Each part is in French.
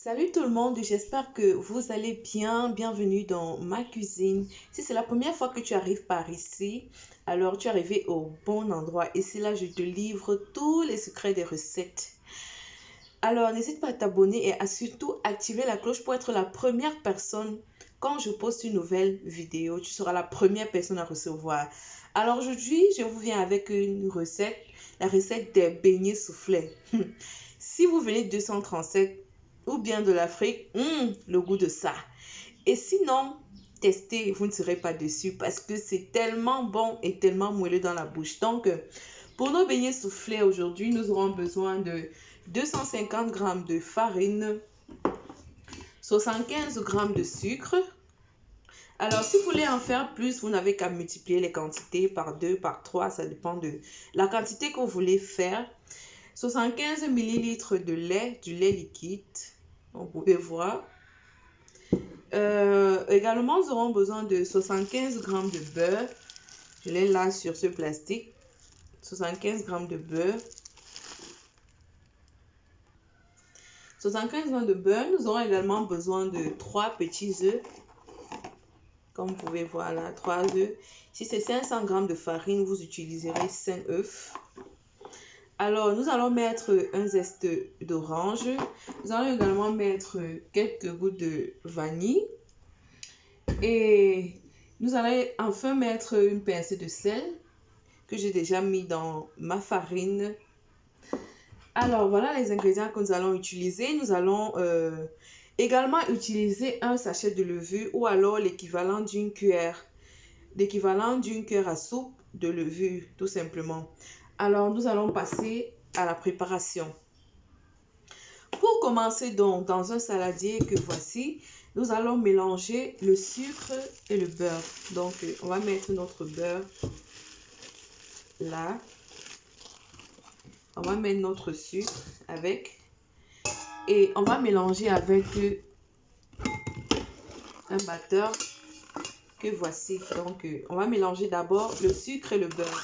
Salut tout le monde, j'espère que vous allez bien. Bienvenue dans ma cuisine. Si c'est la première fois que tu arrives par ici, alors tu es arrivé au bon endroit. Ici, là, je te livre tous les secrets des recettes. Alors, n'hésite pas à t'abonner et à surtout activer la cloche pour être la première personne quand je poste une nouvelle vidéo. Tu seras la première personne à recevoir. Alors aujourd'hui, je vous viens avec une recette, la recette des beignets soufflés. Si vous venez de 237 ou bien de l'Afrique, le goût de ça. Et sinon, testez, vous ne serez pas déçus parce que c'est tellement bon et tellement moelleux dans la bouche. Donc, pour nos beignets soufflés aujourd'hui, nous aurons besoin de 250 g de farine, 75 g de sucre. Alors, si vous voulez en faire plus, vous n'avez qu'à multiplier les quantités par 2, par 3, ça dépend de la quantité que vous voulez faire. 75 ml de lait, du lait liquide, vous pouvez voir. Également, nous aurons besoin de 75 g de beurre. Je l'ai là sur ce plastique. 75 g de beurre. 75 g de beurre. Nous aurons également besoin de 3 petits œufs. Comme vous pouvez voir là, 3 œufs. Si c'est 500 g de farine, vous utiliserez 5 œufs. Alors, nous allons mettre un zeste d'orange. Nous allons également mettre quelques gouttes de vanille. Et nous allons enfin mettre une pincée de sel que j'ai déjà mis dans ma farine. Alors, voilà les ingrédients que nous allons utiliser. Nous allons également utiliser un sachet de levure ou alors l'équivalent d'une cuillère. L'équivalent d'une cuillère à soupe de levure, tout simplement. Alors, nous allons passer à la préparation. Pour commencer donc, dans un saladier que voici, nous allons mélanger le sucre et le beurre. Donc, on va mettre notre beurre là. On va mettre notre sucre avec. Et on va mélanger avec un batteur que voici. Donc, on va mélanger d'abord le sucre et le beurre.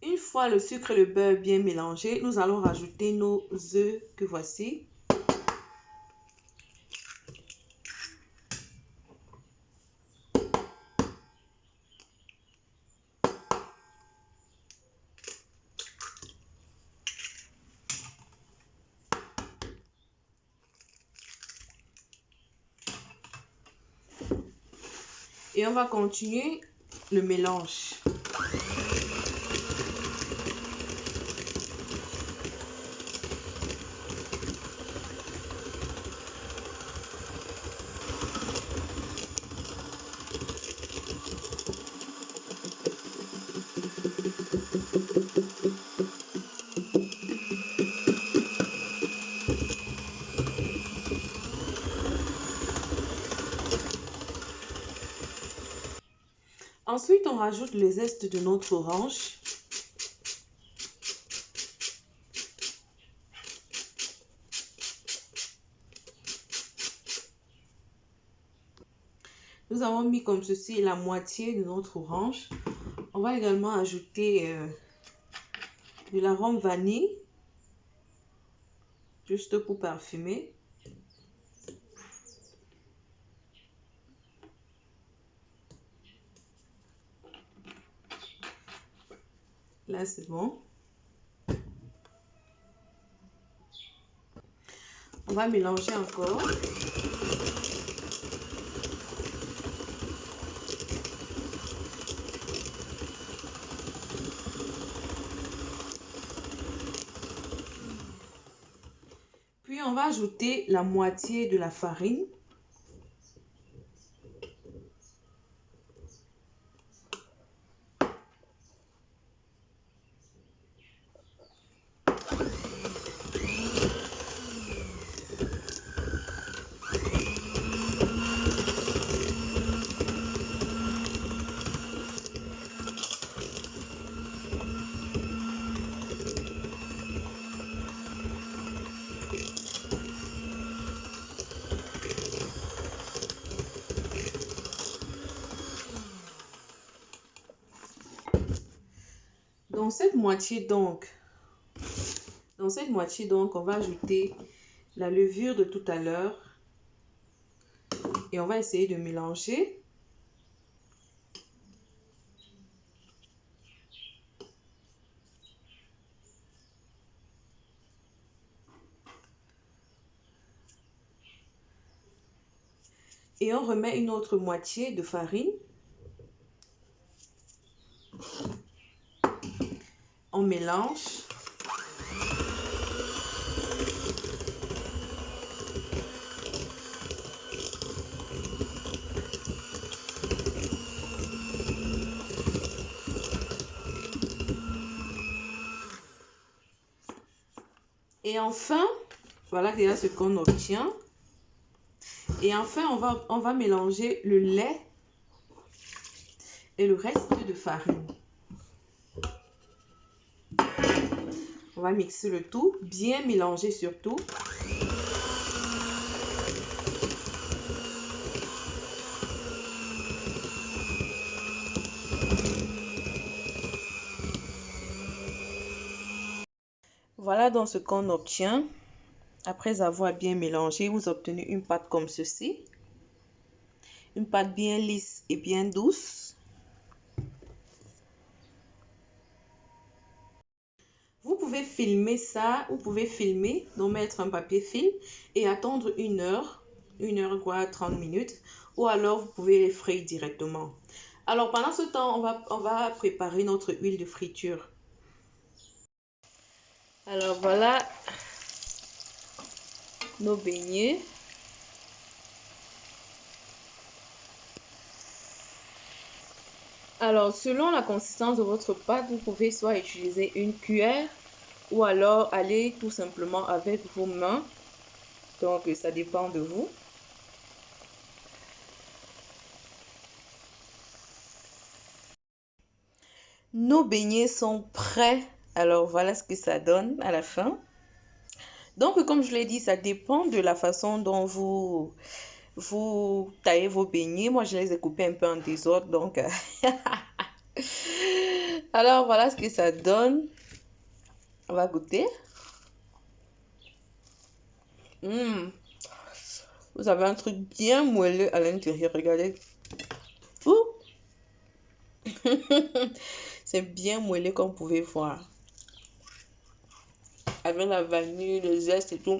Une fois le sucre et le beurre bien mélangés, nous allons rajouter nos œufs que voici. Et on va continuer le mélange. Ensuite, on rajoute le zeste de notre orange. Nous avons mis comme ceci la moitié de notre orange. On va également ajouter de l'arôme vanille, juste pour parfumer. Là, c'est bon. On va mélanger encore. Puis, on va ajouter la moitié de la farine. cette moitié donc, on va ajouter la levure de tout à l'heure et on va essayer de mélanger. Et on remet une autre moitié de farine. On mélange. Et enfin, voilà déjà ce qu'on obtient. Et enfin, on va mélanger le lait et le reste de farine. On va mixer le tout, bien mélanger surtout. Voilà donc ce qu'on obtient. Après avoir bien mélangé, vous obtenez une pâte comme ceci. Une pâte bien lisse et bien douce. Vous pouvez filmer ça, vous pouvez filmer, donc mettre un papier film et attendre 1 heure quoi, 30 minutes, ou alors vous pouvez les frire directement. Alors pendant ce temps, on va préparer notre huile de friture. Alors voilà nos beignets. Alors, selon la consistance de votre pâte, vous pouvez soit utiliser une cuillère ou alors aller tout simplement avec vos mains. Donc, ça dépend de vous. Nos beignets sont prêts. Alors, voilà ce que ça donne à la fin. Donc, comme je l'ai dit, ça dépend de la façon dont vous taillez vos beignets. Moi, je les ai coupés un peu en désordre. Donc, alors, voilà ce que ça donne. On va goûter. Vous avez un truc bien moelleux à l'intérieur. Regardez. C'est bien moelleux comme vous pouvez voir. Avec la vanille, le zeste et tout.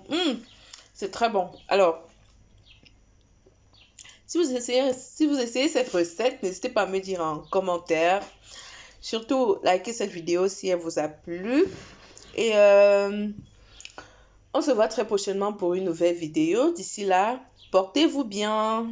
C'est très bon. Alors, si vous essayez cette recette, n'hésitez pas à me dire en commentaire. Surtout, likez cette vidéo si elle vous a plu. Et on se voit très prochainement pour une nouvelle vidéo. D'ici là, portez-vous bien.